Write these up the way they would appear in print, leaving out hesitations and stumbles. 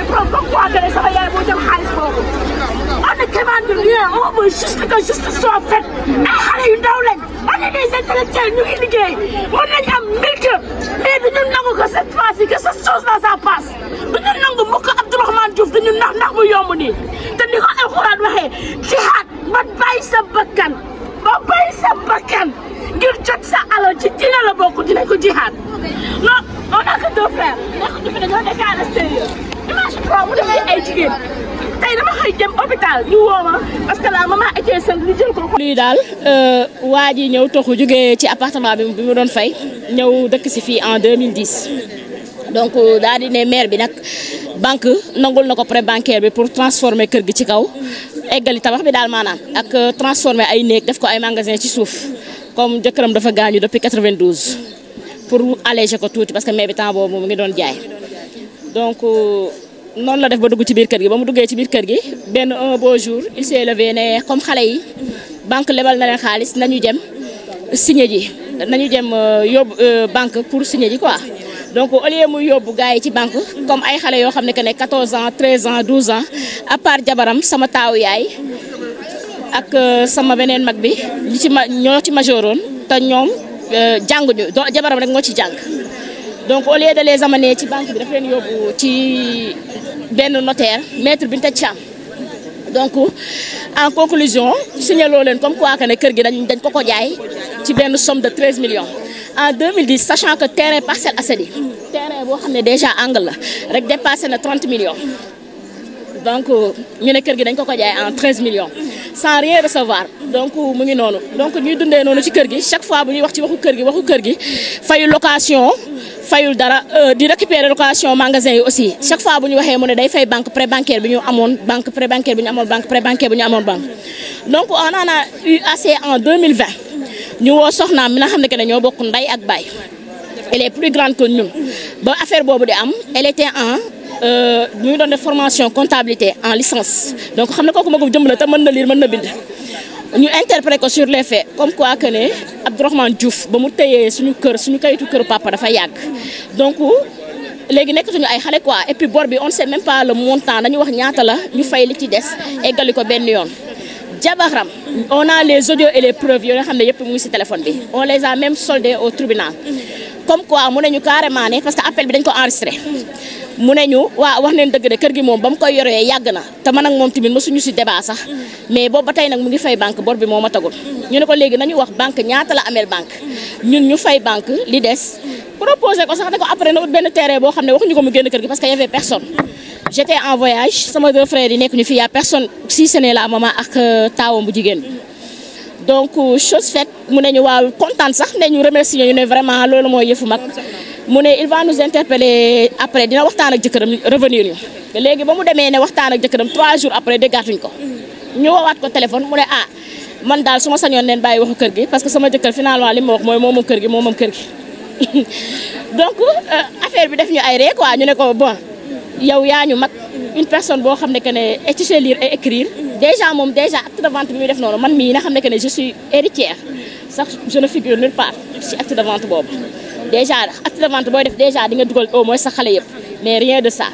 preuve comme quoi que sama yaay moo jël xaalis boobu on ne demande rien on veut juste que justice soit faite ay xale yu ndaw lañ on est des intellectuels ñu ngi liggéey mën nañ am milk mais du ñu nangu que cette fois-ci que cette chose là ça passe du ñu nangu mukk Abdourahmane Diouf du ñu nax bu yomb nii te ni ko alxuraan waxee jihaad ba bàyyi sa bakkan ngir jot sa alal ci dina la bokk dinañ ko jihaad non on a que deux frères nekk ñu fi dañoo nekk à l'extérieur image pro mu demee ay jigéen tey dama xëy dem hôpital ñu woo ma parce que la maman était seule ñu jël ko. lii daal waa ji ñëw toxu jógee ci appartement bi mu doon fay ñëw dëkk si fii en 2010 donc daal di ne maire bi nag banque nangul na ko prêt bancaire bi pour transformer kër gi ci kaw eggali tabax bi daal maanaam ak transformer ay néeg def ko ay magasin ci suuf comme jëkkëram dafa gaañu depuis 92 pour alléger ko tuuti parce que maire bi temps boobu mu ngi doon jaay donc. noonu la def ba dugg ci biir kër gi ba mu duggee ci biir kër gi benn un beau jour il s'est levé ne comme xale yi banque lebal na leen xaalis nañu dem signé ji nañu dem yóbbu banque pour signé ji quoi donc au lieu muy yóbbu gars yi ci banque comme ay xale yoo xam ne que ne 14 ans 13 ans 12 ans à part jabaram sama taawu yaay ak sama beneen mag bi li ci ñoo ci majooroon te ñoom jànguñu jabaram rek moo ci jàng. donc au lieu de les amener ci banque bi daf leen yóbbu ci benn notaire maître Binta Thiam donc en conclusion signaloo leen comme quoi que ne kër gi dañ ko jaay ci benn somme de 13 millions en 2010 sachant que terrain Parcelles Assainies terrain boo xam ne déjà angle la rek dépassé na 30 millions donc ñu ne kër gi dañ ko jaay en 13 millions sans rien recevoir donc mu ngi noonu donc ñuy dundee noonu ci kër gi chaque fois bu ñuy wax ci waxu kër gi fayu location fayul dara di récupérer location magasin yi aussi chaque fois bu ñu waxee mu ne day fay banque prêt bancaire bi ñu amoon banque prêt bancaire bi ñu amoon banque prêt bancaire bi ñu amoon banque donc on en a eu assez en 2020 ñu woo soxnaam mi nga xam ne que ne ñoo bokk ndey ak baay elle est plus grande que ñun ba affaire boobu di am elle était en ñu ngi doon def formation comptabilité en licence donc xam ne kooku ma ko jëm la te mën na lire mën na bind ñu interpréter ko sur les faits comme quoi que ne Abdourahmane Diouf ba mu tëyee suñu kayitu kër papa dafa yàgg donc léegi nekkatuñu ay xale quoi et puis bor bi on ne sait même pas le montant dañu wax ñaata la ñu fay li ci des eggali ko benn yoon. jabaram on a les audios et les preuves yoo nga xam ne yëpp mu ngi ci téléphone bi on les a même soldés au tribunal comme quoi mu ne ñu carrément ne parce que appel bi dañ ko enregistré. mu ne ñu waaw wax neen dëgg de kër gi moom ba mu koy yoree yàgg na te man ak moom tamit mosuñu ci débat sax mais boobu ba tey nag mu ngi fay banque bor bi moo ma tagul ñu ne ko léegi nañu wax banque ñaata la ameel banque ñun ñu fay banque li des proposé ko sax ne ko après na ut benn terrain boo xam ne waxuñu ko mu génn kër gi parce que y avait personne j'étais en voyage sama deux frères yi nekk ñu fi y a personne si ce n'est la maman ak taawam bu jigéen bi donc chose faite mu ne ñu waaw kontaan sax ne ñu remercier ñu ne vraiment loolu mooy yëfu mag mu ne il va nous interpeller après dina waxtaan ak jëkkëram revenir ñu léegi ba mu demee ne waxtaan ak jëkkëram 3 jours après déggaatuñ ko ñu woowaat ko téléphone mu ne ah man daal su ma sañoon neen bàyyi waxu kër gi parce que sama jëkkër finalement li ma wax mooy moom kër gi moom kër gi donc affaire bi def ñu ay ree quoi ñu ne ko bon yow yaa ñu mag une personne boo xam ne que ne tu sais lire et écrire déjà moom déjà acte de vente bi muy def noonu man mii nga xam ne que ne je suis héritière sax je ne figure nulle part ci acte de vente boobu déjà acte de vente booy def déjà di nga dugal au moins sa xale yëpp mais rien de ça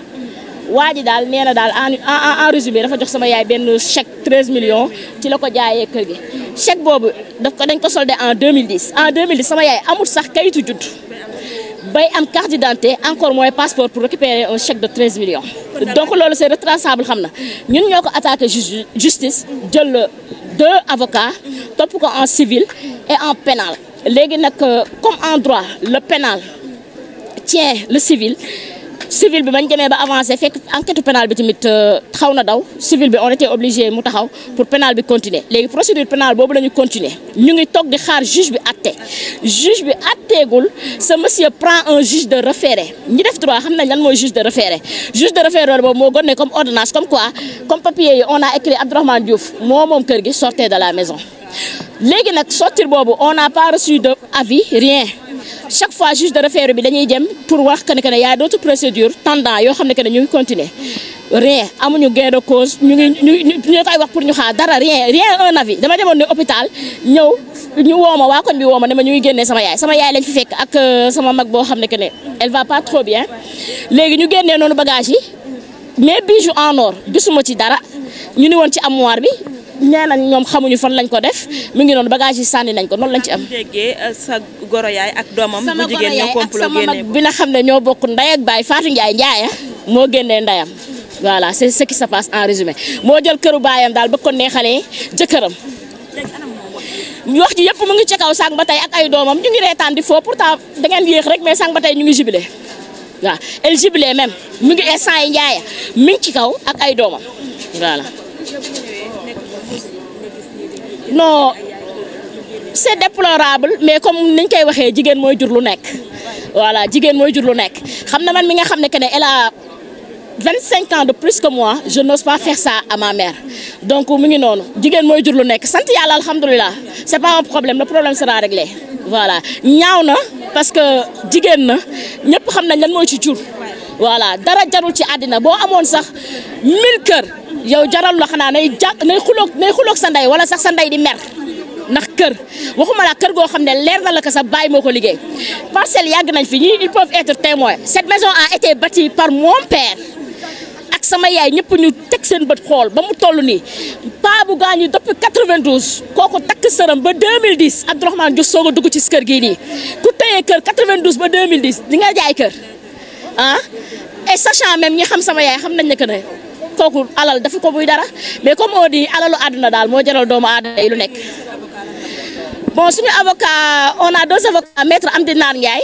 waa ji daal nee na daal en résumé dafa jox sama yaay benn chèque 13 millions ci la ko jaayee kër gi chèque boobu dañ ko soldé en 2010 en 2010 sama yaay amul sax kayitu judd bay am carte d'identité encore moins passeport pour récupérer un chèque de 13 millions donc loolu c'est retraçable xam na ñun ñoo ko attaqué justice jël 2 avocats topp ko en civil et en pénal léegi nag comme en droit le pénal tient le civil bi bañ demee ba avancé fekk enquête pénale bi tamit xaw na daw civil bi on était obligé mu taxaw pour pénal bi continuer léegi procédure pénale boobu la ñu continuer ñu ngi toog di xaar juge bi atteegul ce monsieur prend un juge de référé ñi def droit xam nañ lan mooy juge de référé boobu moo gonne comme ordonnance comme quoi comme papier yi on a écrit Abdourahmane Diouf moom kër gi sortez de la maison léegi nag sortir boobu on n'a pas reçu de avis rien chaque fois juge de référé bi dañuy dem pour wax que ne y a d'autres procédures tendant yoo xam ne que ne ñu ngi continuer rien amuñu gain de cause ñu koy wax pour ñu xaar dara rien un avis dama demoon ne hôpital ñëw ñu wooma waa koñ bi wooma ne ma ñu ngi génnee sama yaay lañ fi fekk ak sama mag boo xam ne que ne elle va pas trop bien léegi ñu génnee noonu bagage yi mais bijoux en or gisuma ci dara ñu ni woon ci armoire bi nee nañ ñoom xamuñu fan lañ ko def mu ngi noonu bagage yi sànni nañ ko noonu lañ ci am. déggee sa goro yaay ak doomam bu jigéen ñoo complot sama mag bi nga xam ne ñoo bokk ndey ak baay Fatou Ndiaye Ndiaye moo génnee ndeyam voilà c'est ce qui se passe en résumé moo jël këru baayam daal ba ko neexalee jëkkëram. wax ji yëpp mu ngi ci kaw sànq ba tey ak ay doomam ñu ngi reetaan di foo pourtant da ngeen yéex rek mais sànq ba tey ñu ngi jubilé waaw el jubilé même mu ngi instant yi Ndiaye mi ngi ci kaw ak ay doomam voilà. non c'est déplorable mais comme niñ koy waxee jigéen mooy jur lu nekk voilà jigéen mooy jur lu nekk xam na man mi nga xam ne que ne elle a 25 ans de plus que moi je n'ose pas faire ça à ma mère donc mu ngi noonu jigéen mooy jur lu nekk sant yàlla alhamdulilah c'est pas un problème le problème sera réglé voilà ñaaw na parce que jigéen na ñëpp xam nañ lan mooy ci jur voilà dara jarul ci àddina boo amoon sax 1000 kër yow jaral la xanaa nay xuloog sa ndey wala sax sa ndey di mer ndax kër waxuma la kër goo xam ne leer na la ko sa baay moo ko liggéey parcelle yàgg nañ fi ñii ils peuvent être témoins cette maison a été bâtie par mon père ak sama yaay ñëpp ñu teg seen bët xool ba mu toll nii paa bu gaañu depuis 92 kooku takk sëram ba 2010 Abdourahmane Diouf soog a dugg ci kër gii nii ku téye kër 92 ba 2010 di nga jaay kër ah et sachant même ñi xam sama yaay xam nañ ne que ne kooku alal dafa ko buy dara mais comme on dit alalu àdduna daal moo jaral doomu aadama yi lu nekk. bon suñu avocat on a 2 avocats maître Amdi Nar Ndiaye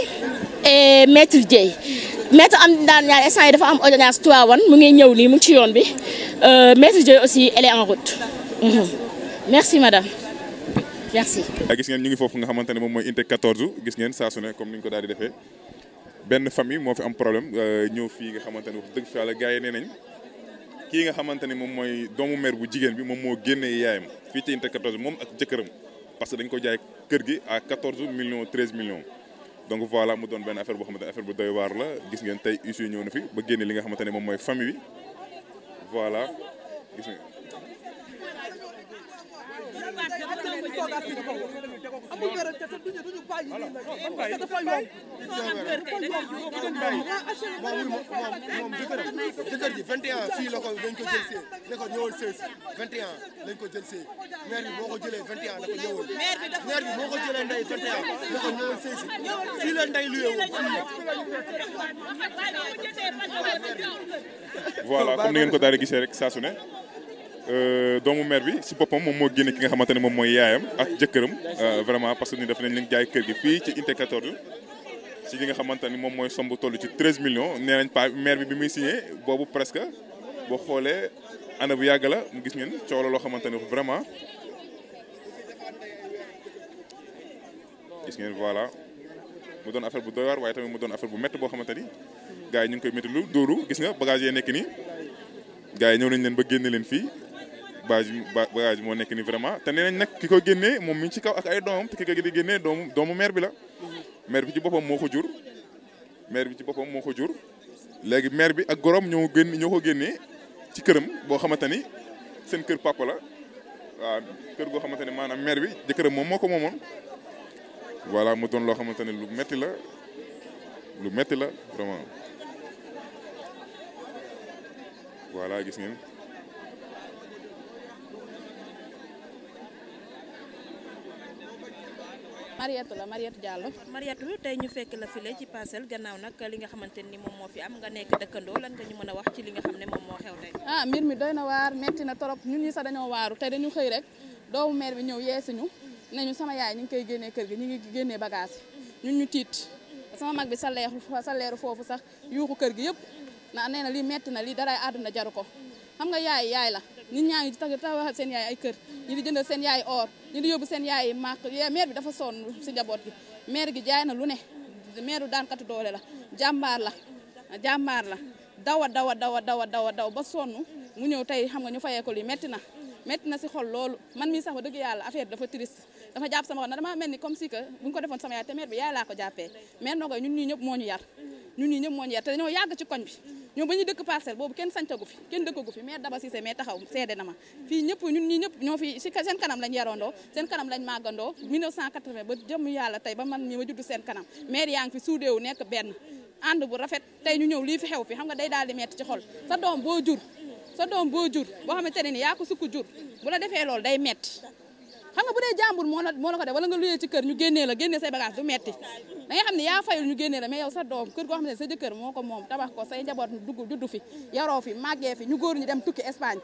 et maître Dieye maître Amdi Nar Ndiaye instant yi dafa am audience Tivaouane mu ngi ñëw nii mu ngi ci yoon bi maître Dieye aussi elle est en route. merci madame merci. gis ngeen ñu ngi foofu nga xamante ne moom mooy Unité 14 gis ngeen saa su ne comme ni ñu ko daal di defee benn famille moo fi am problème ñëw fii nga xamante ne wax dëgg fa yàlla gars yi nee nañ kii nga xamante ne moom mooy doomu mère bu jigéen bi moom moo génnee yaayam fii ci Unité 14 moom ak jëkkëram. parce que dañ ko jaay kër gi à 14 millions 13 millions donc voilà mu doon benn affaire boo xamante ne affaire bu doy waar la gis ngeen tey issue ñëw na fi ba génne li nga xamante ne moom mooy famille bi voilà gis ngeen. moom jëkkër ji 21 fii la ko dañ ko jël see ne ko ñëwal 16 21 lañ ko jël see maire bi moo ko jëlee 21 da ko ñëwal maire bi moo ko jëlee ndey 21 da ko ñëwal 16 fii la ndey luyee woon voilà comme ni ngeen ko daal di gisee rek saa su ne doomu mère bi si boppam moom moo génne ki nga xamante ne moom mooy yaayam ak jëkkëram vraiment parce que ni def nañ leen jaay kër gi fii ci Unité 14 si li nga xamante ni moom mooy somb toll ci 13 millions nee nañ pa maire bi muy signé boobu presque boo xoolee année bu yàgg la mu gis ngeen coow la loo xamante ni vraiment gis ngeen voilà mu doon affaire bu doy waar waaye tamit mu doon affaire bu métti boo xamante ni gars yi ñu ngi koy métti lu dóoru gis nga bagage yee nekk nii gars yi ñëw nañ leen ba génne leen fii bagage moo nekk ni vraiment te nee nañ nag ki ko génnee moom mi ngi ci kaw ak ay doomam te ki ko di génnee doomu maire bi la maire bi ci boppam moo ko jur léegi maire bi ak gorom ñoo ko génnee ci këram boo xamante ni seen kër papa la waaw kër goo xamante ni maanaam maire bi jëkkëram moom moo ko moomoon voilà mu doon loo xamante ne lu metti la vraiment voilà gis ngeen. Mariette Diallo. Mariette tey ñu fekk la file ci Parcelles gannaaw nag li nga xamante ni moom moo fi am nga nekk dëkkandoo lan nga ñu mën a wax ci li nga xam ne moom moo xew tey. mbir mi doy na waar metti na torop ñun ñi sax dañoo waaru tey dañu xëy rek doomu maire bi ñëw yeesuñu ne ñu sama yaay ñu ngi koy génnee kër gi ñu ngi génnee bagage ñun ñu tiit sama mag bi sa leeru foofu sax yuuxu kër gi yëpp nee na lii metti na lii dara àdduna jaru ko xam nga yaay la nit ñaa ngi tabaxal seen yaay ay kër ñi di jëndal seen yaay or ñi di yóbbu seen yaay màq maire bi dafa sonn si njaboot gi maire gi jaay na lu ne maire daan katu doole la jàmbaar la daw ba sonn mu ñëw tey xam nga ñu fayee ko lii metti na si xol loolu man mii sax ba dëgg yàlla affaire bi dafa triste dafa jàpp sama xol na dama mel ni comme si que bu ñu ko defoon sama yaay te maire bi yaay laa ko jàppee maire Nogaye ñun ñii ñëpp moo ñu yar te dañoo yàgg ci koñ bi ñoom ba ñuy dëkk Parcelles boobu kenn sañtagu fi kenn dëkkagu fi maire Daba Cissé mais taxaw seede na ma fii ñëpp ñun ñii ñëpp ñoo fi si seen kanam lañ yarandoo seen kanam lañ màggandoo 1980 ba jëm yàlla tey ba man mii ma judd seen kanam maire yaa ngi fi suudeewu nekk benn ànd bu rafet tey ñu ñëw lii fi xew fi xam nga day daal di metti ci xol sa doom boo jur boo xamante ne ni yaa ko sukk jur bu la defee loolu day metti xam nga bu dee jàmbur moo la ko def wala nga luyee ci kër ñu génnee say bagage du metti da nga xam ne yaa fayul ñu génnee la mais yow sa doom kër goo xam ne sa jëkkër moo ko moom tabax ko say njaboot juddu fi yaroo fi màggee fi ñu góor ñu dem tukki Espagne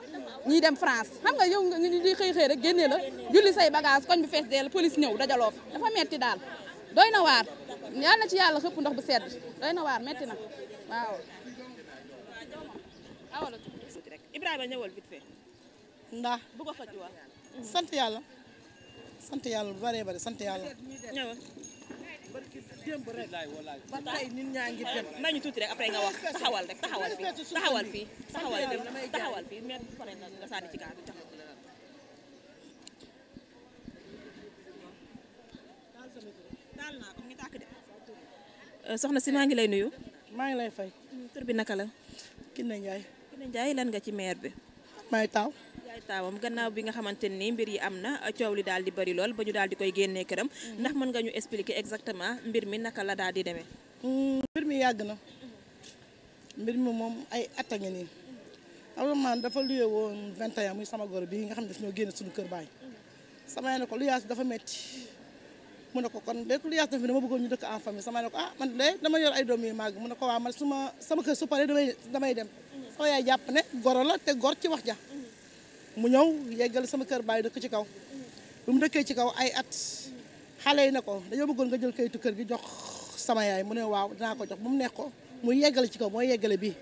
ñii dem France xam nga yow nga di xëy rek génnee la julli say bagage koñ bi fees deel police ñëw dajaloo fi dafa metti daal doy na waar yal na ci yàlla xëpp ndox bu sedd doy na waar metti na waaw Ibrahima ñëwal vite fait ndax bu ko xëcc wax sant yàlla bu bëree bëri sant yàlla ñëwal ba tey nit ñaa ngi dem may ñu tuuti rek après nga wax taxawal fii mais bu paree nga sànni ci gaa bi soxna si maa ngi lay nuyu. maa ngi lay fay. tur bi naka la. Kiné Ndiaye. Kiné Ndiaye lan nga ci maire bi. maay taaw. yaay taawam gannaaw bi nga xamante ni mbir yi am na coow li daal di bari lool ba ñu daal di koy génnee këram. ndax mën nga ñu expliquer exactement mbir mi naka la daal di demee. mbir mi yàgg na. mbir mi moom ay at a ngi nii. man dafa luye woon 21 muy sama goro bi nga xam ne daf ñoo génne suñu kër baay. sama yaay ne ko luyaas dafa metti mu ne ko kon léegi lu yaas na fi dama bëggoon ñu dëkk en famille sama ne ko man de dama yor ay doom yu màgg mu ne ko waa man sama kër su paree damay dem sama yaay jàpp ne goro la te gor ci wax ja mu ñëw yeggal sama kër baay dëkk ci kaw bu mu dëkkee ci kaw ay at xale yi ne ko dañoo bëggoon nga jël kayitu kër gi jox sama yaay mu ne waaw dinaa ko jox ba mu neex ko muy yeggale ci kaw mooy yeggale bii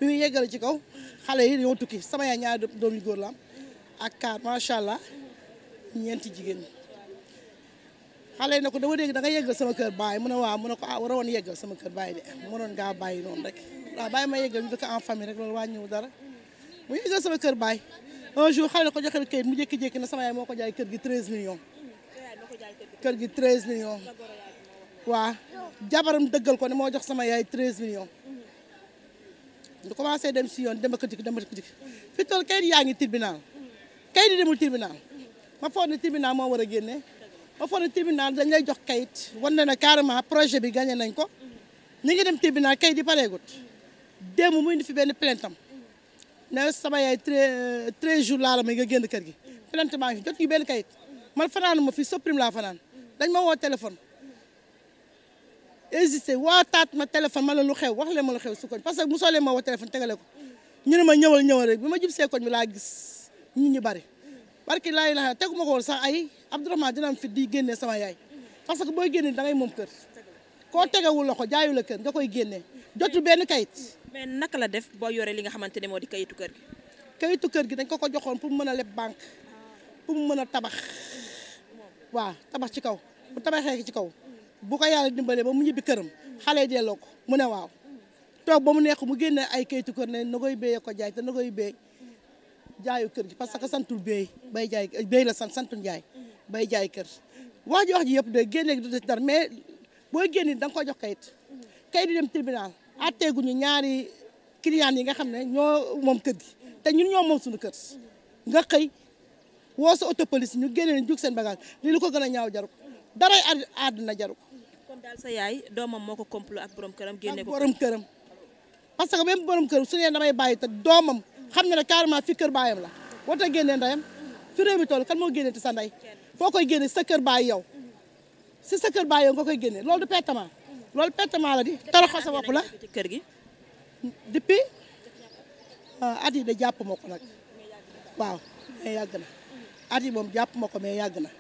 bi muy yeggale ci kaw xale yi ñoo tukki sama yaay ñaari doom yu góor la am ak kaar macha allah ñeenti jigéen ñi xale yi ne ko dama dégg da nga yeggal sama kër baay mu ne waaw mu ne ko war a woon yeggal sama kër baay de mënoon ngaa bàyyi noonu rek waaw bàyyi ma yeggal ñu dëkk en famille rek loolu wàññiwu dara mu yeggal sama kër baay un jour xale na ko joxe kayit mu jékki-jékki na sama yaay moo ko jaay kër gi 13 millions kër gi 13 millions waaw jabaram dëggal ko ne moo jox sama yaay 13 millions du commencé dem si yoon dama ko dikk fi toll kayit yaa ngi tribunal kayit yi demul tribunal ma foog ne tribunal moo war a génne ma foog ne tribunal dañ lay jox kayit wan na ne carrément projet bi gagné nañ ko ñu ngi dem tribunal kayit yi pareegut démb mu indi fi benn plainte am ne sama yaay 13 jours laa la may nga génn kër gi plainte maa ngi jot ñu benn kayit man fanaan ma fi supprime laa fanaan dañ ma woo téléphone hésité taat ma téléphone ma la lu xew wax leen ma lu xew su koñ parce que mosoo leen ma woo téléphone tegale ko ñu ne ma ñëwal rek bi ma jub see koñ bi laa gis nit ñu bari barki laa ilaha tegu ma ko woon sax ay Abdourahmane dina am fit di génnee sama yaay parce que booy génnee da ngay moom kër koo tegewul loxo jaayu la kër nga koy génnee jotul benn kayit. mais naka la def boo yoree li nga xamante ne moo di kayitu kër gi. kayitu kër gi dañ ko joxoon pour mu mën a leb banque pour mu mën a tabax waaw tabax ci kaw bu tabaxee ci kaw bu ko yàlla dimbalee ba mu ñibbi këram xale yi delloo ko mu ne waaw toog ba mu neex mu génne ay kayitu kër ne na koy béyee ko jaay te na koy béy jaayu kër gi parce que santul béy bay jaay béy la santul njaay bay jaay kër wax ji yëpp de génne du des dara mais booy génne da nga ko jox kayit kayit di dem tribunal atteeguñu ñaari client yi nga xam ne ñoo moom kër gi te ñun ñoo moom suñu kër nga xëy woo sa auto police ñu génne leen jug seen bagage li lu ko gën a ñaaw jaru ko daray àdduna jaru ko. kon daal sa yaay doomam moo ko complot ak borom këram génne ko borom këram parce que même borom këram su ne damay bàyyi te doomam xam na ne carrément fi kër baayam la wata génnee ndeyam fi réew mi toll kan moo génnee te sa ndey foo koy génne sa kër baay yow si sa kër baay yow nga koy génne loolu du pertement loolu pertement la di toroxal sa bopp la ci kër gi depuis at yi de jàpp ma ko nag waaw mais yàgg na at yi moom jàpp ma ko mais yàgg na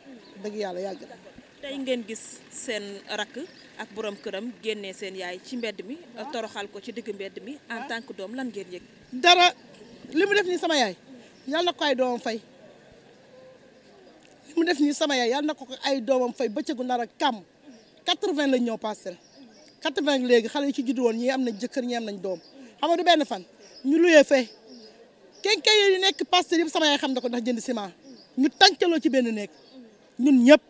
dëgg yàlla yàgg na. tey ngeen gis seen rakk ak borom këram génnee seen yaay ci mbedd mi toroxal ko ci digg mbedd mi en tant que doom lan ngeen yëg. dara li mu def nii sama yaay yàlla na ko ay doomam fay li mu def nii sama yaay yàlla na ko ay doomam fay bëccëgu nar a kàmm 80 lañ ñëw passé 80 léegi xale yi ci juddu woon ñii am nañ jëkkër ñii am nañ doom xam nga du benn fan ñu luyee fee kenkay yi nekk passé yëpp sama yaay xam na ko ndax jënd ciment ñu tàncaloo ci benn néeg ñun ñëpp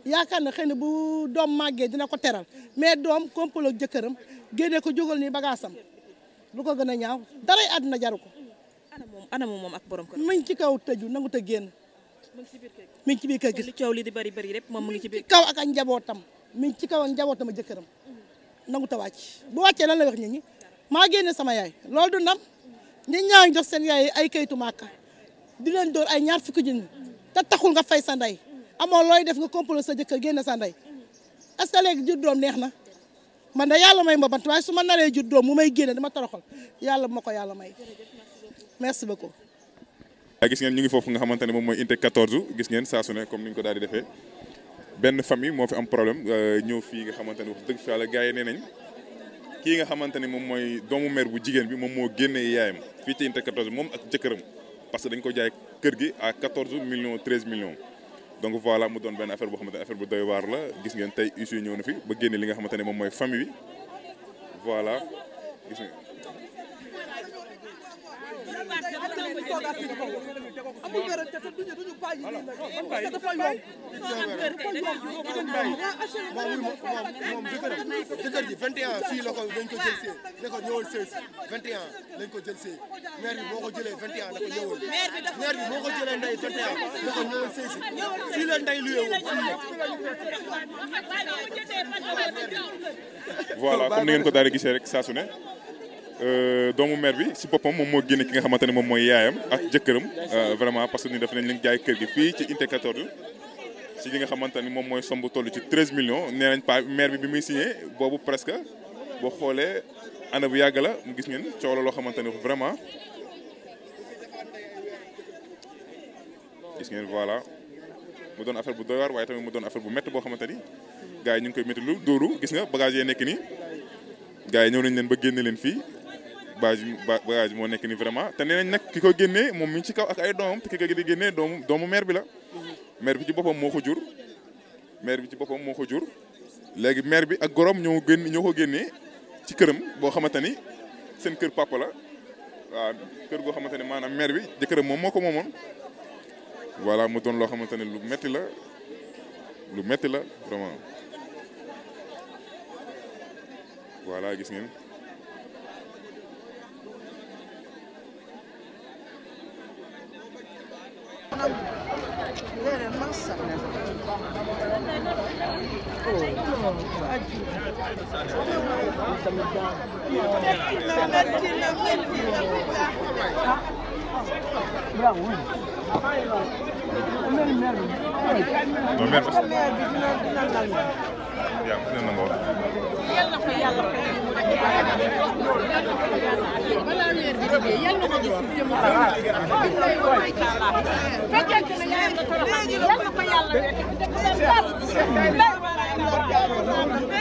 yaakaar na xëy na bu doom màggee dina ko teral mais doom kompaloo ak jëkkëram génnee ko jógal nii bagaasam lu ko gën a ñaaw daray àdduna jaru ko. ana moom ak borom kër. mi ngi ci kaw tëju nangu te génn. mi ngi ci biir kër gi. li coow li di bari bari rek moom mu ngi ci biir. kaw ak njabootam mi ngi ci kaw ak njabootam ak jëkkëram nangu ta wàcc bu wàccee lan la wax nit ñi maa génne sama yaay loolu du ndam nit ñaa ngi jox seen yaay ay kayitu màkka di leen dóor ay ñaar fukki junni te taxul nga fay sa ndey amoo looy def nga complot sa jëkkër génne sa ndey est-ce que léegi jur doom neex na man de yàlla may ma bant waaye su ma naree jur doom mu may génne dama toroxal yàlla bu ma ko yàlla may merci beaucoup. gis ngeen ñu ngi foofu nga xamante ne moom mooy unité 14 gis ngeen saa su ne comme ni ñu ko daal di defee benn famille moo fi am problème ñëw fii nga xamante ne wax dëgg fa yàlla gars yi nee nañ kii nga xamante ne moom mooy doomu mère bu jigéen bi moom moo génnee yaayam fii ci unité 14 moom ak jëkkëram parce que dañ ko jaay kër gi à 14 millions 13 millions. donc voilà mu doon benn affaire boo xamante ne affaire bu doy waar la gis ngeen tey issue ñëw na fi ba génne li nga xamante ne moom mooy famille bi voilà gis ngeen. moom jëkkër ji 21 fii la ko dañ ko jël see ne ko ñëwal see 21 lañ ko jël see maire bi boo ko jëlee 21 la ko ñëwal maire bi boo ko jëlee ndey 21 la ko ñëwal see si fii la ndey luyee woon voilà comme ni ngeen ko daal di gisee rek saa su ne doomu maire bi si boppam moom moo génne ki nga xamante ne moom mooy yaayam ak jëkkëram vraiment parce que ni def nañ leen jaay kër gi fii ci unité 14 si li nga xamante ni moom mooy somb toll ci 13 millions nee nañ pa maire bi muy signé boobu presque boo xoolee année bu yàgg la mu gis ngeen coow la loo xamante ni vraiment gis ngeen voilà mu doon affaire bu doy waar waaye tamit mu doon affaire bu métti boo xamante ni gars yi ñu ngi koy métti lu dóoru gis nga bagage yee nekk nii gars yi ñëw nañ leen ba génne leen fii bagage moo nekk nii vraiment te nee nañ nag ki ko génnee moom mi ngi ci kaw ak ay doomam te ki ko di génnee doomu maire bi la maire bi ci boppam moo ko jur léegi maire bi ak gorom ñoo ko génnee ci këram boo xamante ni seen kër papa la waaw kër goo xamante ni maanaam maire bi jëkkëram moom moo ko moomoon voilà mu doon loo xamante ne lu metti la vraiment voilà gis ngeen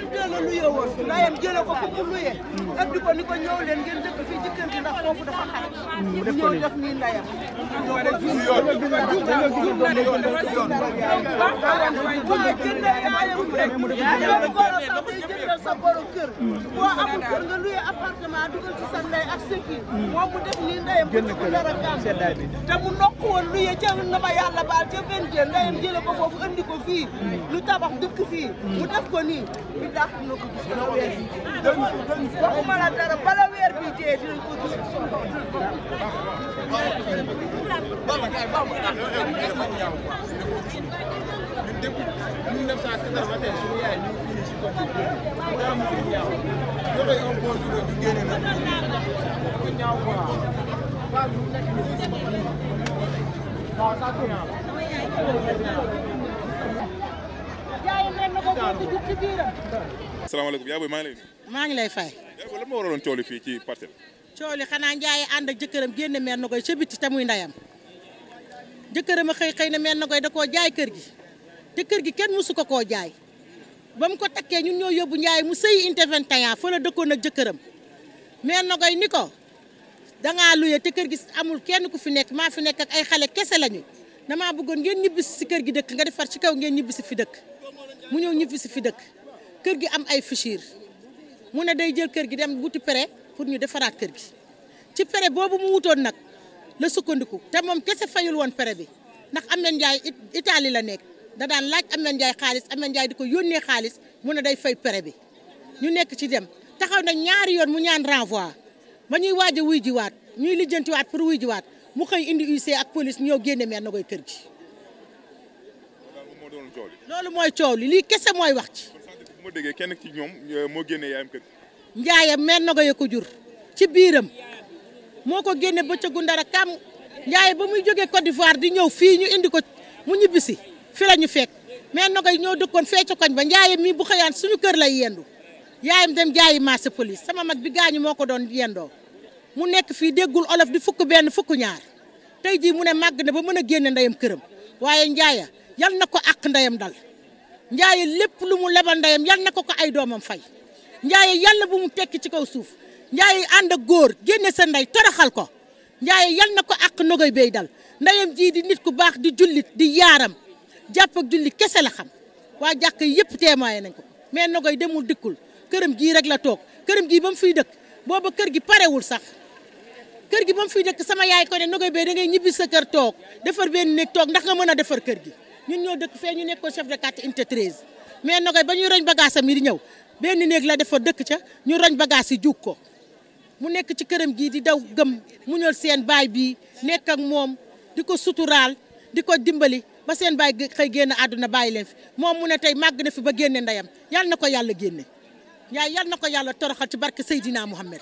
ndayam jële ko fu mu luye andi ko ni ko ñëw leen ngeen dëkk fii ci kër gi ndax foofu dafa xat ñëw def nii ndayam jëndal sa borom kër boo amul kër nga luye appartement dugal ci sa ndey ak sëkki moom mu def nii ndayam ko ci dara gam te mu nokk woon luye ca na ma yàlla baal ca 22 ndayam jële ko foofu andi ko fii lu tabax dëkk fii mu def ko nii bi daax na ko gis bala weer bi waxuma la dara bala weer bi dee dinañ ko gis asalaamaaleykum yaa booy maa ngi lay fay. yaa booy lan moo waraloon coow li fii ci parcelle. coow li xanaa Ndiaye ànd ak jëkkëram génne meer na koy ca biti te muy ndeyam jëkkëram a xëy na meer na koy da koo jaay kër gi te kër gi kenn mësu ko koo jaay ba mu ko takkee ñun ñoo yóbbu Ndiaye mu sëyi unité 21 fa la dëkkoon ak jëkkëram meer na koy ni ko dangaa luye te kër gi amul kenn ku fi nekk maa fi nekk ak ay xale kese lañu damaa bëggoon ngeen ñibbisi si kër gi dëkk nga defar ci kaw ngeen ñibbisi fi dëkk mu ñëw ñibbisi fi dëkk kër gi am ay fichier mu ne day jël kër gi dem wuti prêt pour ñu defaraat kër gi ci prêt boobu mu wutoon nag la sukkandiku te moom kese fayul woon prêt bi ndax Ameth Ndiaye Italie la nekk da daan laaj Ameth Ndiaye xaalis Ameth Ndiaye di ko yónnee xaalis mu ne day fay prêt bi ñu nekk ci dem taxaw nag ñaari yoon mu ñaan renvoi ba ñuy waaj a wuy jiwaat ñuy lijjantiwaat pour wuy jiwaat mu xëy indi UC ak police ñëw génne meer na koy kër gi loolu mooy coow li lii kese mooy wax ci ma déggee kenn ci ñoom moo génnee yaayam kër. Njaayam mère Nogaye ko jur ci biiram moo ko génne bëccëgu ndara kam Njaaye ba muy jógee Côte d'Ivoire di ñëw fii ñu indi ko mu ñibbisi fi la ñu fekk mère Nogaye ñoo dëkkoon fee ca koñ ba Njaaye mii bu xëyaan suñu kër lay yendu yaayam dem jaayi marché police sama mag bi gaañu moo ko doon yendoo mu nekk fii déggul olof di fukk benn fukk ñaar tey jii mu ne màgg na ba mën a génne ndeyam këram waaye Njaaya yal na ko àq ndeyam dal Njaaye lépp lu mu lebal ndeyam yal na ko ay doomam fay Njaaye yàlla bu mu tekki ci kaw suuf Njaaye ànd ak góor génne sa ndey toroxal ko Njaaye yal na ko àq Nogaye bay dal ndeyam jii di nit ku baax di jullit di yaaram jàpp ak julli kese la xam waa jàkk yëpp témoigné nañ ko mais Nogaye demul dikkul këram gii rek la toog këram gii ba mu fiy dëkk booba kër gi parewul sax kër gi ba mu fiy dëkk sama yaay ko ne Nogaye bay da ngay ñibbi sa kër toog defar benn néeg toog ndax nga mën a defar kër gi ñun ñoo dëkk fee ñu nekkoon chef de quartier unité 13 mais Nogaye ba ñuy roñ bagage am yi di ñëw benn néeg la defar dëkk ca ñu roñ bagage yi juug ko mu nekk ci këram gii di daw gëm mu ñëw seen baay bii nekk ak moom di ko suturaal di ko dimbali ba seen baay xëy génn àdduna bàyyi leen fi moom mu ne tey màgg na fi ba génne ndeyam yal na ko yàlla génne yal na ko yàlla toroxal ci barke Seydina Muhammad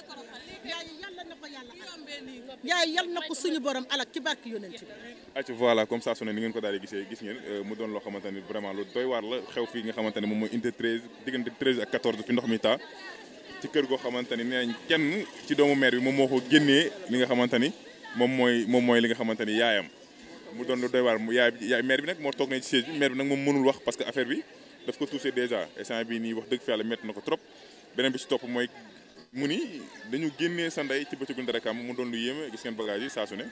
yaay yal na ko suñu borom alak ci barke yonent bi. acca voilà comme ça su ne ni ngeen ko daal di gisee gis ngeen mu doon loo xamante ni vraiment lu doy waar la xew fii nga xamante ne moom mooy unité 13 diggante 13 ak 14 fi ndox mi taa ci kër goo xamante ni nee nañ kenn ci doomu maire bi moom moo ko génnee li nga xamante ni moom mooy li nga xamante ni yaayam mu doon lu doy waar yaay maire bi nag moo toog nañ ci siège bi maire bi nag moom mënul wax parce que affaire bi daf ko touché déjà instant bii nii wax dëgg fi yàlla métti na ko trop beneen bi ci topp mooy mu ni dañu génnee sa ndey ci bëccëgu ndara kam mu doon lu yéeme gis ngeen bagage yi saa su ne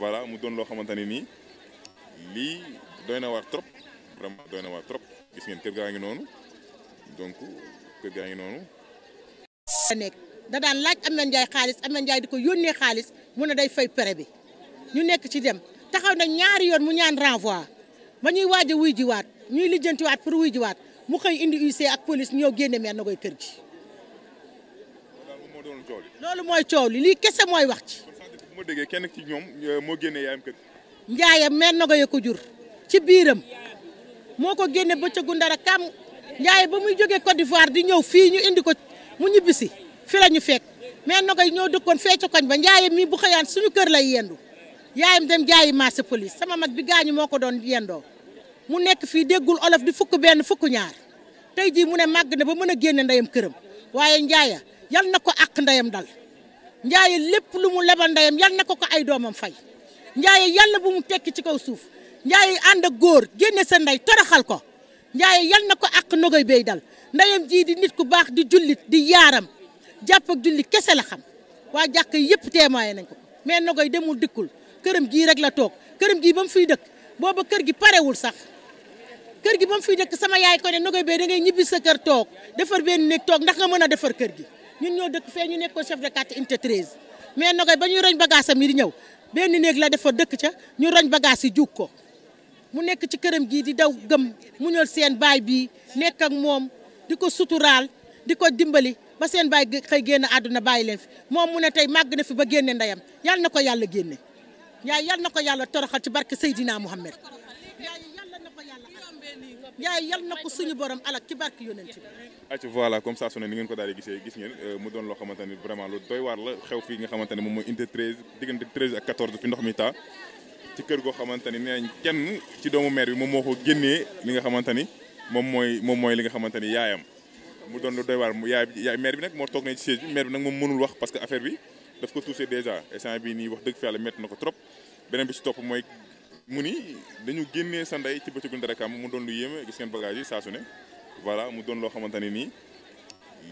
voilà mu doon loo xamante ne nii lii doy na waar trop vraiment doy na waar trop gis ngeen kër gaa ngi noonu donc kër gaa ngi noonu. nekk da daan laaj Ameth Ndiaye xaalis Ameth Ndiaye di ko yónnee xaalis mu ne day fay prêt bi ñu nekk ci dem taxaw na ñaari yoon mu ñaan renvoi ba ñuy waaj a wuy jiwaat ñuy lijjantiwaat pour wuy jiwaat mu xëy indi UC ak police ñëw génne mère Nogaye kër gi. loolu mooy coow li lii kese mooy wax ci. bu ma déggee kenn ci ñoom moo génnee yaayam kër. Njaayam mère Nogaye ko jur ci biiram moo ko génne bëccëgu ndara kam Njaaye ba muy jógee Côte d'Ivoire di ñëw fii ñu indi ko mu ñibbisi fi la ñu fekk mère Nogaye ñoo dëkkoon fee ca koñ ba Njaaye mii bu xëyaan suñu kër lay yendu yaayam dem jaayi marché police sama mag bi gaañu moo ko doon yendoo mu nekk fii déggul olof di fukk benn fukk ñaar tey jii mu ne màgg na ba mën a génne ndeyam këram waaye Njaaya yal na ko àq ndeyam dal Njaaye lépp lu mu lebal ndeyam yal na ko ay doomam fay Njaaye yàlla bu mu tekki ci kaw suuf Njaaye ànd ak góor génne sa ndey toroxal ko Njaaye yal na ko àq Nogaye bay dal ndeyam jii di nit ku baax di jullit di yaaram jàpp ak julli kese la xam waa jàkk yëpp témoigné nañ ko mais Nogaye demul dikkul këram gii rek la toog këram gii ba mu fiy dëkk booba kër gi parewul sax kër gi ba mu fiy dëkk sama yaay ko ne Nogaye bay da ngay ñibbi sa kër toog defar benn néeg toog ndax nga mën a defar kër gi ñun ñoo dëkk fee ñu nekkoon chef de quartier unité 13 mais Nogaye ba ñuy roñ bagage am yi di ñëw benn néeg la defar dëkk ca ñu roñ bagage yi juug ko mu nekk ci këram gii di daw gëm mu ñëw seen baay bii nekk ak moom di ko suturaal di ko dimbali ba seen baay xëy génn àdduna bàyyi leen fi moom mu ne tey màgg na fi ba génne ndeyam yal na ko yàlla génne yal na ko yàlla toroxal ci barke Seydina Muhammad yal na ko suñu borom alak ci barke yonent bi. acca voilà comme ça su ne ni ngeen ko daal di gisee gis ngeen mu doon loo xamante ni vraiment lu doy waar la xew fii nga xamante ne moom mooy unité 13 diggante 13 ak 14 fi ndox mi taa ci kër goo xamante ni nee nañ kenn ci doomu maire bi moom moo ko génnee li nga xamante ni moom mooy li nga xamante ni yaayam mu doon lu doy waar yaay maire bi nag moo toog nañ ci siège bi maire bi nag moom mënul wax parce que affaire bi daf ko touché déjà instant bii nii wax dëgg fi yàlla métti na ko trop beneen bi ci topp mooy mu ni dañu génnee sa ndey ci bëccëgu ndara kam mu doon lu yéeme gis ngeen bagage yi saa su ne voilà mu doon loo xamante ne nii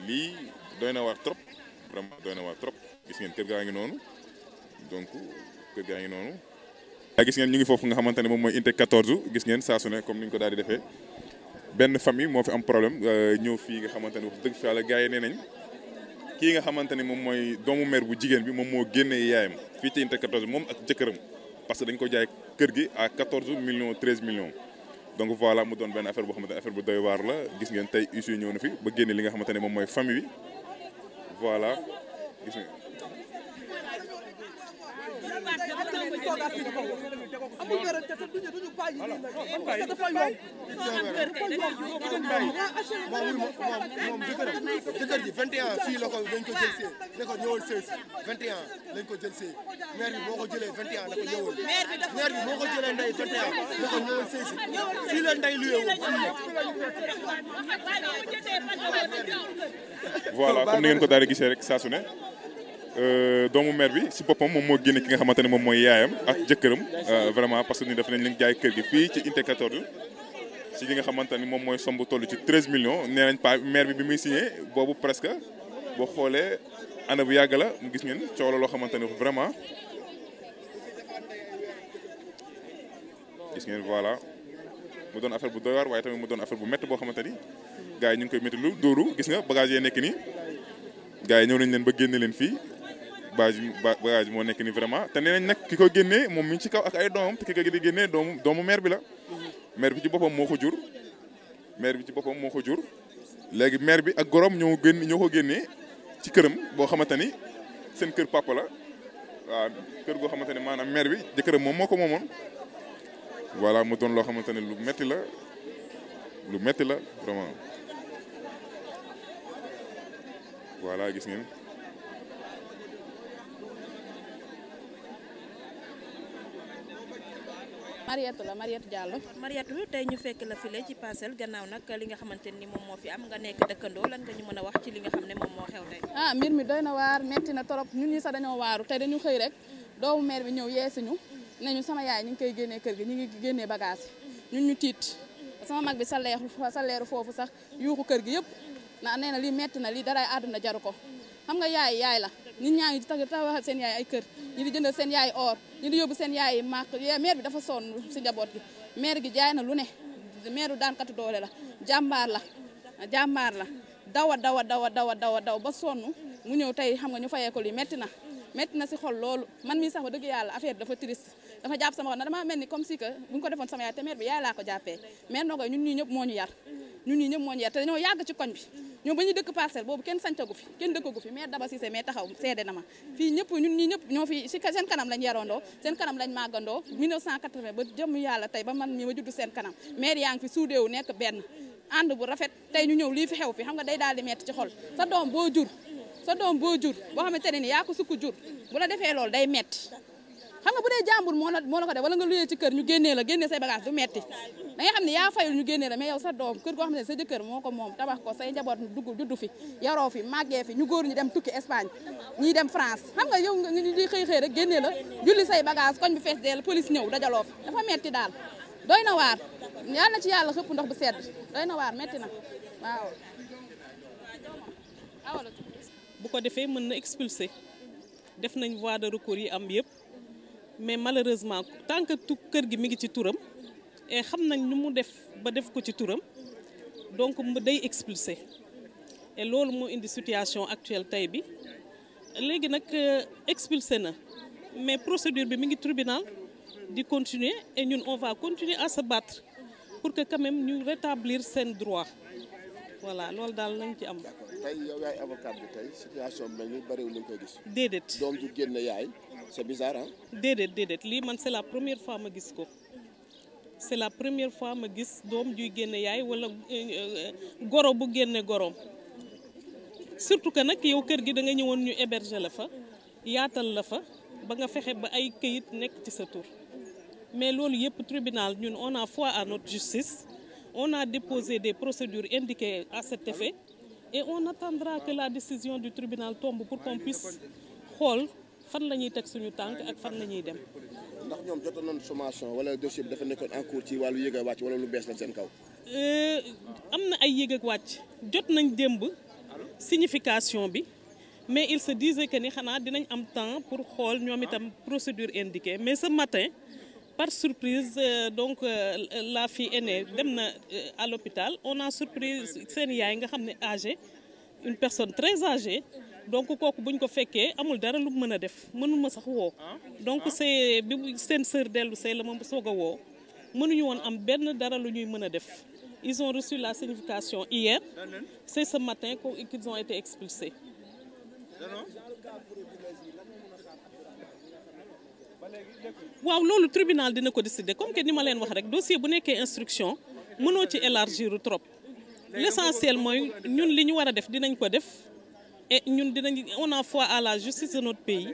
lii doy na waar trop vraiment doy na waar trop gis ngeen kër gaa ngi noonu donc kër gaa ngi noonu. gis ngeen ñu ngi foofu nga xamante ne moom mooy unité 14 gis ngeen saa su ne comme ni ñu ko daal di defee benn famille moo fi am problème ñëw fii nga xamante ne wax dëgg fi yàlla gars yi nee nañ kii nga xamante ne moom mooy doomu maire bu jigéen bi moom moo génnee yaayam fii ci unité 14 moom ak jëkkëram parce que dañ ko jaay kër gi à 14 millions 13 millions donc voilà mu doon benn affaire boo xamante ne affaire bu doy waar la gis ngeen tey issue ñëw na fi ba génne li nga xamante ne moom mooy famille bi voilà gis ngeen toogaat fii di ko wax amul wérante te duñu bàyyi lii nag parce que dafa yomb moom jëkkër ji 21 fii la ko dañ ko jël see ne ko ñëwal 16 21 lañ ko jël see maire bi boo ko jëlee 21 da ko ñëwal maire bi boo ko jëlee ndey 21 da ko ñëwal 16 fii la ndey luyee woon voilà comme ni ngeen ko daal di gisee rek saa su ne doomu maire bi si boppam moom moo génne ki nga xamante ne moom mooy yaayam ak jëkkëram vraiment parce que ni def nañ leen jaay kër gi fii ci unité 14 si li nga xamante ni moom mooy somb toll ci 13 millions nee nañ pa maire bi muy signé boobu presque boo xoolee année bu yàgg la mu gis ngeen coow la loo xamante ni vraiment gis ngeen voilà mu doon affaire bu doy waar waaye tamit mu doon affaire bu métti boo xamante ni gars yi ñu ngi koy métti lu dóoru gis nga bagage yee nekk nii gars yi ñëw nañ leen ba génne leen fii bagage moo nekk nii vraiment te nee nañ nag ki ko génnee moom mi ngi ci kaw ak ay doomam te ki ko di génnee doomu maire bi la maire bi ci boppam moo ko jur léegi maire bi ak gorom ñoo ko génnee ci këram boo xamante ni seen kër papa la waaw kër goo xamante ni maanaam maire bi jëkkëram moom moo ko moomoon voilà mu doon loo xamante ne lu metti la vraiment voilà gis ngeen Mariette Diallo. Mariette tey ñu fekk la file ci Parcelles gannaaw nag li nga xamante ni moom moo fi am nga nekk dëkkandoo lan nga ñu mën a wax ci li nga xam ne moom moo xew tey. Mbir mi doy na waar metti na torop ñun ñi sax dañoo waaru tey dañu xëy rek doomu maire bi ñëw yeesuñu ne ñu sama yaay ñu ngi koy génnee kër gi ñu ngi génnee bagage ñun ñu tiit sama mag bi sa leeru foofu sax yuuxu kër gi yëpp nee na lii metti na lii dara àdduna jaru ko xam nga yaay la nit ñaa ngi taxawal seen yaay ay kër ñi di jëndal seen yaay or ñi di yóbbu seen yaay màq maire bi dafa sonn si njaboot gi maire gi jaay na lu ne maire daankatu doole la jàmbaar la daw ba sonn mu ñëw tey xam nga ñu fayee ko lii metti na si xol loolu man mii sax ba dëgg yàlla affaire dafa triste dafa jàpp sama xol na dama mel ni comme si que bu ñu ko defoon sama yaay te maire bi yaay laa ko jàppee maire Nogaye ñun ñii ñëpp moo ñu yar te dañoo yàgg ci koñ bi ñoom ba ñuy dëkk Parcelles boobu kenn sancagu fi kenn dëkkagu fi maire Daba Cissé mais taxaw seede na ma fii ñëpp ñun ñii ñëpp ñoo fi seen kanam lañ yarandoo seen kanam lañ màggandoo 1980 ba jëm yàlla tey ba man mii ma juddu seen kanam maire yaa ngi fi suudeewu nekk benn ànd bu rafet tey ñu ñëw lii fi xew fi xam nga day daal di metti ci xol sa doom boo jur boo xamante ne ni yaa ko sukk jur bu la defee loolu day metti xam nga bu dee jàmbur moo la ko def wala nga luyee ci kër ñu génnee say bagage du metti da nga xam ne yaa fayul ñu génnee la mais yow sa doom kër goo xam ne sa jëkkër moo ko moom tabax ko say njaboot juddu fi yaroo fi màggee fi ñu góor ñi dem tukki Espagne ñii dem France xam nga yow nga di xëy rek génnee la julli say bagage koñ bi fees deel police ñëw dajaloo fi dafa metti daal doy na waar yal na ci yàlla xëpp ndox bu sedd doy na waar metti na waaw bu ko defee mën na expulser def nañ voie de recours yi am yëpp mais malheureusement tant que kër gi mi ngi ci turam et xam nañ nu mu def ba def ko ci turam donc day expulser et loolu moo indi situation actuelle tey bi léegi nag expulsé na mais procédure bi mi ngi tribunal di continuer et ñun on va continuer à se battre pour que quand même ñu rétablir seen droit voilà loolu daal lañ ci am. tey yow yaay avocat bi tey situation bi mel ni bariwul lañ koy gis. déedéet doom ju génn yaay c'est bizarre ah. déedéet lii man c'est la première fois ma gis ko c'est la première fois ma gis doom juy génn yaay wala goro bu génne goroom surtout que nag yow kër gi da nga ñëwoon ñu héberger la fa yaatal la fa ba nga fexe ba ay këyit nekk ci sa tur mais loolu yëpp tribunal ñun on a foi à notre justice. On a déposé des procédures indiquées à cet effet et on attendra que la décision du tribunal tombe pour qu'on puisse xool fan la ñuy teg suñu tànk ak fan la ñuy dem. ndax ñoom jotoon nañu sommation wala dossier bi dafa nekkoon en cours ci wàllu yéeg a wàcc wala lu bees la seen kaw. am na ay yéeg ak wàcc jot nañ démb signification bi mais il se disait que ni xanaa dinañ am temps pour xool ñoom itam procédure indiquée mais ce matin. Par surprise donc la fille aînée dem na à l'hôpital on a surpris seen yaay nga xam ne âgée une personne très âgée donc kooku buñ ko fekkee amul dara lu mën a def mënuma sax woo donc c'est bi seen sœur dellu see la ma soog a woo mënuñu woon am benn dara lu ñuy mën a def ils ont reçu la signification hier c'est ce matin qu'ils ont été expulsés. waaw loolu tribunal dina ko décider comme que ni ma leen wax rek dossier bu nekkee instruction mënoo ci élargir trop l'essentiel mooy ñun li ñu war a def dinañ ko def et ñun on a foi à la justice de notre pays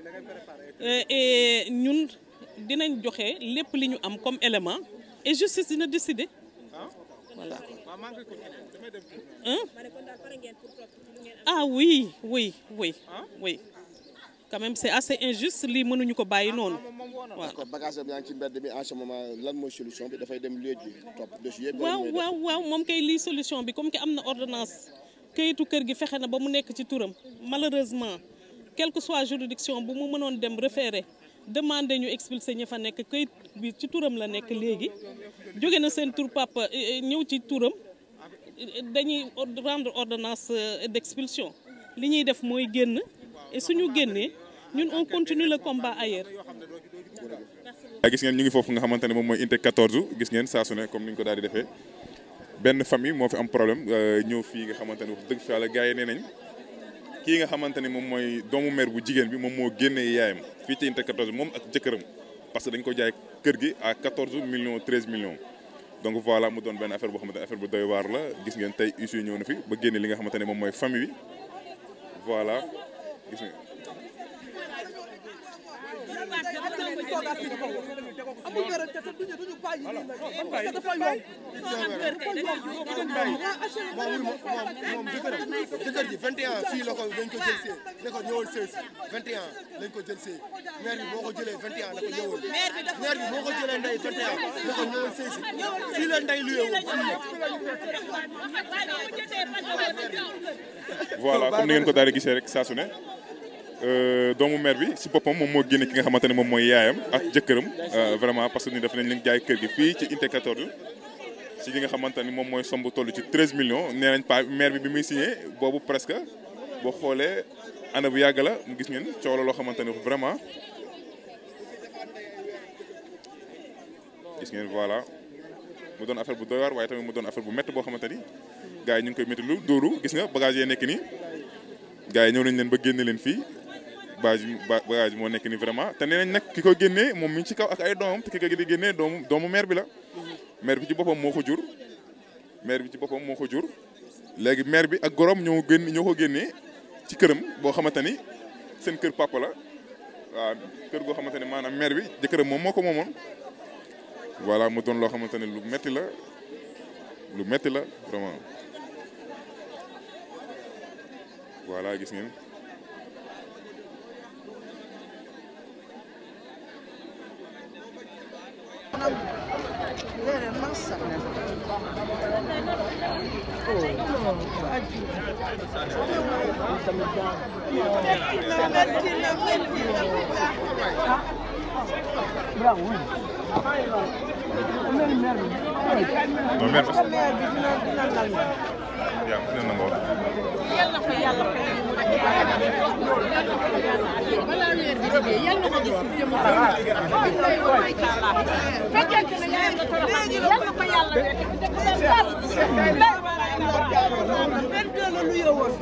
et ñun dinañ joxe lépp li ñu am comme élément et justice dina décider voilà. Ah oui. Quand même c'est assez injuste lii mënuñu ko bàyyi noonu. waaw bagage yaa ngi ci mbedd bi en ce moment lan mooy solution bi dafay dem lieu ji topp dossier bi. waaw moom kay lii solution bi comme que am na ordonnance kayitu kër gi fexe na ba mu nekk ci turam malheureusement quelle que soit juridiction bu mu mënoon dem référé demander ñu expulser ñi fa nekk kayit bi ci turam la nekk léegi jóge na seen tur papa ñëw ci turam dañuy rendre ordonnance d'expulsion li ñuy def mooy génn. et suñu génnee ñun on continue le combat ailleurs. gis ngeen ñu ngi foofu nga xamante ne moom mooy unité 14 gis ngeen saa su ne comme ni ñu ko daal di defee benn famille moo fi am problème ñëw fii nga xamante ne wax dëgg fa yàlla gars yi nee nañ kii nga xamante ne moom mooy doomu mère bu jigéen bi moom moo génnee yaayam fii ci unité 14 moom ak jëkkëram parce que dañ ko jaay kër gi à 14 millions 13 millions. donc voilà mu doon benn affaire boo xamante ne affaire bu doy waar la gis ngeen tey issue ñëw na fi ba génne li nga xamante ne moom mooy famille bi voilà. gis nga moom jëkkër ji 21 fii la ko dañ ko jël see ne ko ñëwal see 21 lañ ko jël see maire bi moo ko jëlee 21 ne ko ñëwal maire bi moo ko jëlee ndey 21 ne ko ñëwal see si fii la ndey luyee woon voilà comme ni ngeen ko daal di gisee rek saa su ne doomu mère bi si boppam moom moo génne ki nga xamante ne moom mooy yaayam ak jëkkëram vraiment parce que ni def nañ leen jaay kër gi fii ci unité 14 si li nga xamante ni moom mooy somb toll ci 13 millions nee nañ pa mère bi muy signé boobu presque boo xoolee année bu yàgg la mu gis ngeen coow la loo xamante ni vraiment gis ngeen voilà mu doon affaire bu doy waar waaye tamit mu doon affaire bu métti boo xamante ni gars yi ñu ngi koy métti lu dóoru gis nga bagage yee nekk nii gars yi ñëw nañ leen ba génne leen fii bagage moo nekk ni vraiment te nee nañ nag ki ko génnee moom mi ngi ci kaw ak ay doomam te ki ko di génnee doomu mère bi la mère bi ci boppam moo ko jur léegi mère bi ak gorom ñoo ko génnee ci këram boo xamante ni seen kër papa la waaw kër goo xamante ni maanaam mère bi jëkkëram moom moo ko moomoon voilà mu doon loo xamante ne lu metti la vraiment voilà gis ngeen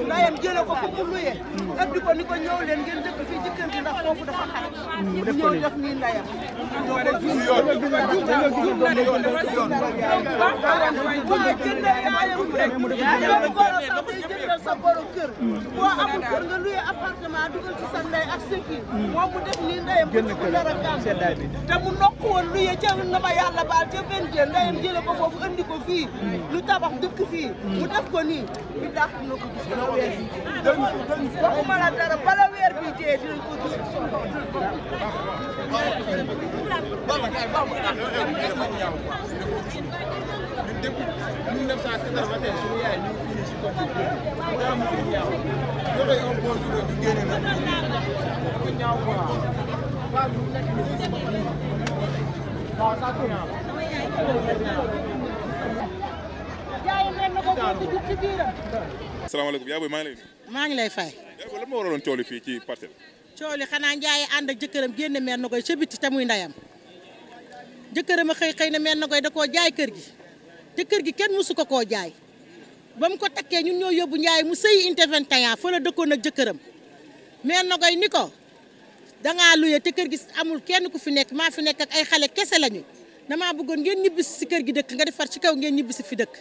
ndayam jële ko fu mu luye ëpp ko ni ko ñëw leen ngeen dëkk fii ci kër gi ndax foofu dafa xat ñëw def nii ndayam jëndal sa borom kër boo amul kër nga luye appartement dugal ci sa ndey ak sa kii moom mu def nii ndayam ko ci dara gam te mu nokk woon luye ca na ma yàlla baal ca 22 ndayam jële ko foofu andi ko fii lu tabax dëkk fii mu def ko nii bi dàq na ko gis bala weer bi waxuma la dara bala weer bi dee dinañ ko gis asalaamaaleykum yaa booy maa ngi lay fay. yaa booy lan moo waraloon coow li fii ci parcelle. coow li xanaa Ndiaye ànd ak jëkkëram génne meer na koy ca biti te muy ndeyam jëkkëram a xëy na meer na koy da koo jaay kër gi te kër gi kenn mësu ko koo jaay ba mu ko takkee ñun ñoo yóbbu Ndiaye mu sëyi unité 21 fa la dëkkoon ak jëkkëram meer na koy ni ko dangaa luye te kër gi amul kenn ku fi nekk maa fi nekk ak ay xale kese lañu damaa bëggoon ngeen ñibbisi si kër gi dëkk nga defar ci kaw ngeen ñibbisi fi dëkk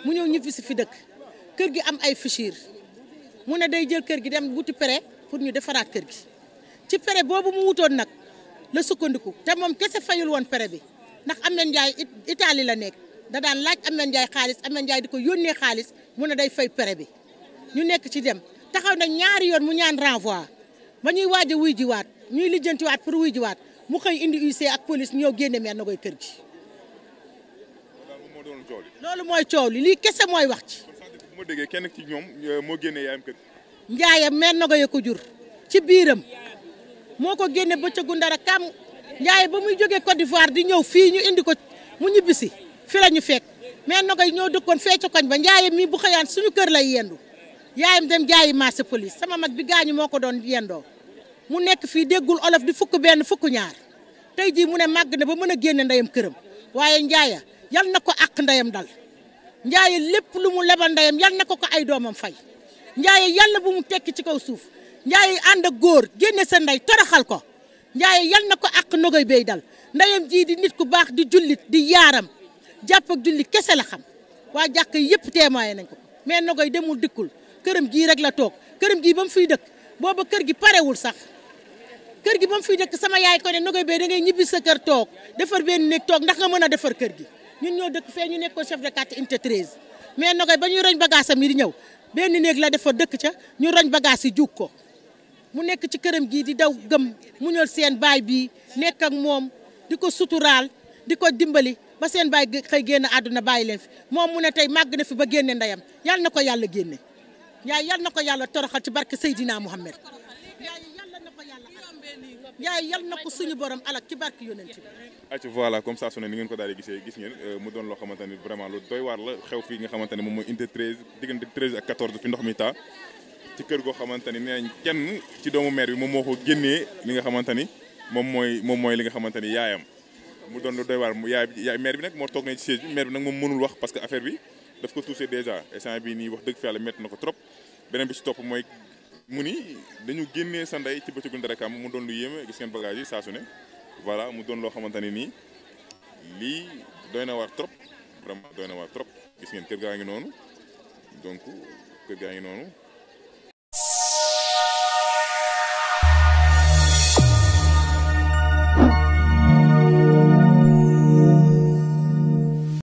mu ñëw ñibbisi fi dëkk kër gi am ay fichier mu ne day jël kër gi dem wuti prêt pour ñu defaraat kër gi ci prêt boobu mu wutoon nag la sukkandiku te moom kese fayul woon prêt bi ndax Ameth Ndiaye Italie la nekk da daan laaj Ameth Ndiaye xaalis Ameth Ndiaye di ko yónnee xaalis mu ne day fay prêt bi ñu nekk ci dem taxaw nag ñaari yoon mu ñaan renvoi ba ñuy waaj a wuy jiwaat ñuy lijjantiwaat pour wuy jiwaat mu xëy indi UC ak police ñëw génne meer na koy kër gi loolu mooy coow li lii kese mooy wax ci bu ma déggee kenn ci ñoom moo génne yaayam kër Ndiaye meer na ko jur ci biiram moo ko génne bëccëgu ndara kam Ndiaye ba muy jógee Côte d'Ivoire di ñëw fii ñu indi ko mu ñibbisi fi la ñu fekk meer na koy ñoo dëkkoon fee ca koñ ba Ndiaye mii bu xëyaan suñu kër lay yendu yaayam dem jaayi marché police sama mag bi gaañu moo ko doon yendoo mu nekk fii déggul olof di fukk benn fukk ñaar tey jii mu ne màgg na ba mën a génne ndeyam këram waaye Ndiaye yal na ko àq ndeyam dal Ndiaye lépp lu mu lebal ndeyam yal na ko ay doomam fay Ndiaye yàlla bu mu tekki ci kaw suuf Ndiaye ànd ak góor génne sa ndey toroxal ko Ndiaye yal na ko àq nogoy bay dal ndeyam jii di nit ku baax di jullit di yaaram jàpp ak julli kese la xam waa jàkk yëpp témoigné nañ ko mais nogoy demul dikkul këram gii rek la toog këram gii ba mu fiy dëkk booba kër gi parewul sax kër gi ba mu fiy dëkk sama yaay ko ne nogoy bay da ngay ñibbi sa kër toog defar benn néeg toog ndax nga mën a defar kër gi ñun ñoo dëkk fee ñu nekkoon chef de quartier unité 13 mais nogoy ba ñuy roñ bagage am yi di ñëw benn néeg la defar dëkk ca ñu roñ bagage yi juug ko mu nekk ci këram gii di daw gëm mu ñëw seen baay bii nekk ak moom di ko suturaal di ko dimbali ba seen baay xëy génn àdduna bàyyi leen fi moom mu ne tey màgg na fi ba génne ndeyam yal na ko yàlla génne Ndiaye yal na ko yàlla toroxal ci barke Seydina Mouhamed Ndiaye yal na ko suñu borom alak ci barke yonent bi. acca voilà comme ça su ne ni ngeen ko daal di gisee gis ngeen mu doon loo xamante ni vraiment lu doy waar la xew fii nga xamante ne moom mooy unité 13 diggante 13 ak 14 fi ndox mi taa ci kër goo xamante ni nee nañ kenn ci doomu maire bi moom moo ko génnee li nga xamante ni moom mooy li nga xamante ni yaayam mu doon lu doy waar yaay maire bi nag moo toog na ci siège bi maire bi nag moom mënul wax parce que affaire bi daf ko touché déjà instant bii nii wax dëgg fi yàlla métti na ko trop beneen bi ci topp mooy mu ni dañu génnee sa ndey ci bëccëgu ndara kam mu doon lu yéeme gis ngeen bagage yi saa su ne voilà mu doon loo xamante ni nii lii doy na waar trop vraiment doy na waar trop gis ngeen kër gaa ngi noonu donc kër gaa ngi noonu